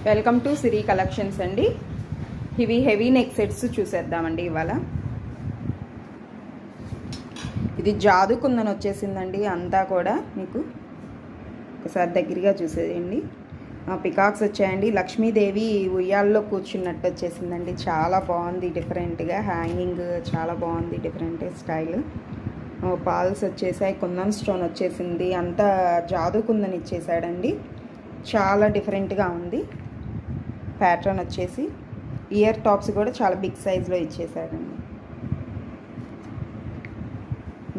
Welcome to Siri collections అండి. ఇవి heavy neck sets చూసేద్దామండి. ఇవాళ ఇది జాదు కుందన్ వచ్చేసిందండి. అంతా కూడా మీకు ఒకసారి దగ్గరగా చూసేయండి. పికాక్స్ వచ్చాయండి. లక్ష్మీదేవి ఉయ్యాల్లో కూర్చున్నట్టు వచ్చేసిందండి. చాలా బాగుంది, డిఫరెంట్గా హ్యాంగింగ్ చాలా బాగుంది, డిఫరెంట్ స్టైల్. పాల్స్ వచ్చేసాయి, కుందన్ స్టోన్ వచ్చేసింది. అంతా జాదు కుందన్ ఇచ్చేసాడండి. చాలా డిఫరెంట్గా ఉంది. ప్యాటర్న్ వచ్చేసి ఇయర్ టాప్స్ కూడా చాలా బిగ్ సైజ్లో ఇచ్చేసాడండి.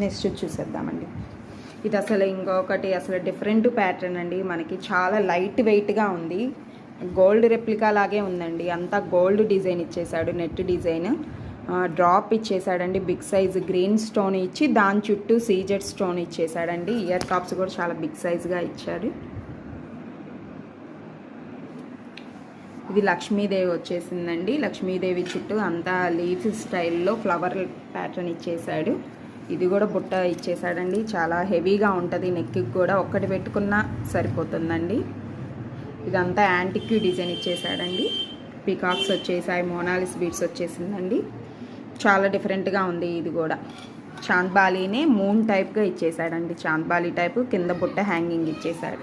నెక్స్ట్ చూసేద్దామండి. ఇది అసలు ఇంకొకటి అసలు డిఫరెంట్ ప్యాటర్న్ అండి. మనకి చాలా లైట్ వెయిట్గా ఉంది. గోల్డ్ రెప్లికా లాగే ఉందండి. అంతా గోల్డ్ డిజైన్ ఇచ్చేసాడు, నెట్ డిజైన్ డ్రాప్ ఇచ్చేసాడండి. బిగ్ సైజ్ గ్రీన్ స్టోన్ ఇచ్చి దాని చుట్టూ సీజెడ్ స్టోన్ ఇచ్చేసాడండి. ఇయర్ టాప్స్ కూడా చాలా బిగ్ సైజ్గా ఇచ్చాడు. ఇది లక్ష్మీదేవి వచ్చేసిందండి. లక్ష్మీదేవి చుట్టూ అంతా లీఫ్ స్టైల్లో ఫ్లవర్ ప్యాటర్న్ ఇచ్చేసాడు. ఇది కూడా బుట్ట ఇచ్చేసాడండి. చాలా హెవీగా ఉంటుంది. నెక్కి కూడా ఒక్కటి పెట్టుకున్నా సరిపోతుందండి. ఇదంతా యాంటిక్ డిజైన్ ఇచ్చేసాడండి. పికాక్స్ వచ్చేసాయి, మోనాలిస్ బీడ్స్ వచ్చేసిందండి. చాలా డిఫరెంట్గా ఉంది. ఇది కూడా చాంద్బాలీనే మూన్ టైప్గా ఇచ్చేసాడండి. చాంద్బాలీ టైపు కింద బుట్ట హ్యాంగింగ్ ఇచ్చేసాడు.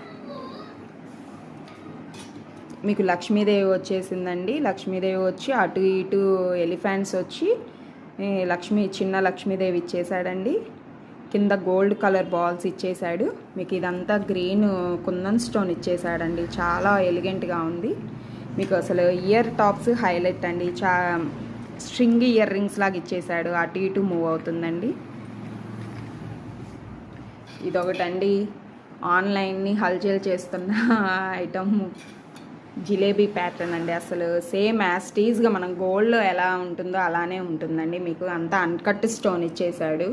మీకు లక్ష్మీదేవి వచ్చేసిందండి. లక్ష్మీదేవి వచ్చి అటు ఇటు ఎలిఫెంట్స్ వచ్చి చిన్న లక్ష్మీదేవి ఇచ్చేసాడండి. కింద గోల్డ్ కలర్ బాల్స్ ఇచ్చేసాడు. మీకు ఇదంతా గ్రీన్ కుందన్ స్టోన్ ఇచ్చేసాడండి. చాలా ఎలిగెంట్గా ఉంది. మీకు అసలు ఇయర్ టాప్స్ హైలైట్ అండి. స్ట్రింగ్ ఇయర్ రింగ్స్ లాగా ఇచ్చేసాడు. అటు ఇటు మూవ్ అవుతుందండి. ఇదొకటండి, ఆన్లైన్ని హల్చల్ చేస్తున్న ఐటమ్ జిలేబీ ప్యాటర్న్ అండి. అసలు సేమ్ యాస్టీజ్గా మనం గోల్డ్లో ఎలా ఉంటుందో అలానే ఉంటుందండి. మీకు అంతా అన్కట్ స్టోన్ ఇచ్చేసాడు.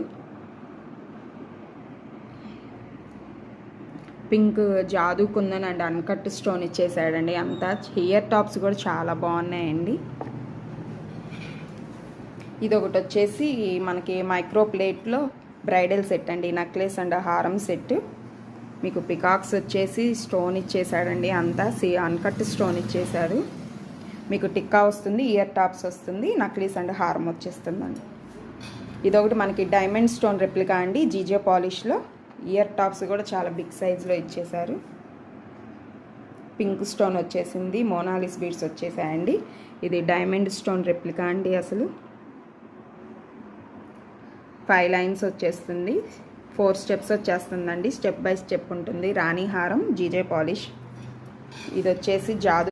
Pink jadau kundan and uncut stone ఇచ్చేసాడండి. అంతా ఇయర్ టాప్స్ కూడా చాలా బాగున్నాయండి. ఇది ఒకటి వచ్చేసి మనకి మైక్రో ప్లేట్లో బ్రైడల్ సెట్ అండి. నెక్లెస్ అండ్ హారం సెట్. మీకు పికాక్స్ వచ్చేసి స్టోన్ ఇచ్చేసాడండి. అంతా అన్కట్ స్టోన్ ఇచ్చేసాడు. మీకు టిక్కా వస్తుంది, ఇయర్ టాప్స్ వస్తుంది, నక్లీస్ అండ్ హారం వచ్చేస్తుందండి. ఇదొకటి మనకి డైమండ్ స్టోన్ రెప్లికా అండి. జీజే పాలిష్లో ఇయర్ టాప్స్ కూడా చాలా బిగ్ సైజ్లో ఇచ్చేసారు. పింక్ స్టోన్ వచ్చేసింది, మోనాలిస్ బీడ్స్ వచ్చేసాయండి. ఇది డైమండ్ స్టోన్ రెప్లికా అండి. అసలు 5 లైన్స్ వచ్చేస్తుంది. 4 స్టెప్స్ వచ్చేస్తుందండి. స్టెప్ బై స్టెప్ ఉంటుంది. రాణి హారం, జీజే పాలిష్. ఇది వచ్చేసి జాదు